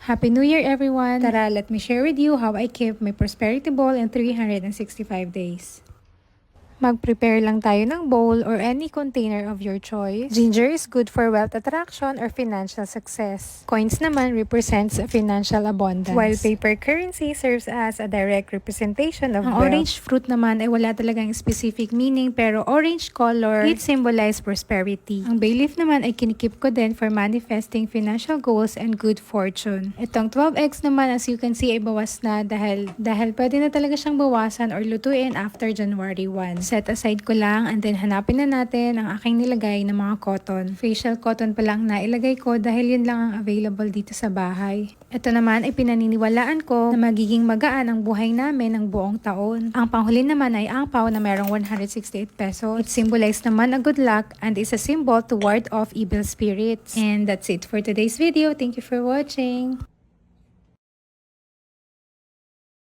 Happy New Year everyone! Tara, let me share with you how I keep my prosperity ball in 365 days. Mag-prepare lang tayo ng bowl or any container of your choice. Ginger is good for wealth attraction or financial success. Coins naman represents financial abundance. While paper currency serves as a direct representation of wealth. Ang orange fruit naman ay wala talagang specific meaning pero orange color, it symbolize prosperity. Ang bay leaf naman ay kinikip ko din for manifesting financial goals and good fortune. Itong 12 eggs naman as you can see ay bawas na dahil pwede na talaga siyang bawasan or lutuin after January 1. Set aside ko lang and then hanapin na natin ang aking nilagay na mga cotton. Facial cotton pa lang na ilagay ko dahil yun lang ang available dito sa bahay. Ito naman ay pinaniniwalaan ko na magiging magaan ang buhay namin ng buong taon. Ang panghuli naman ay angpaw na merong 168 pesos. It symbolizes naman a good luck and is a symbol to ward off evil spirits. And that's it for today's video. Thank you for watching.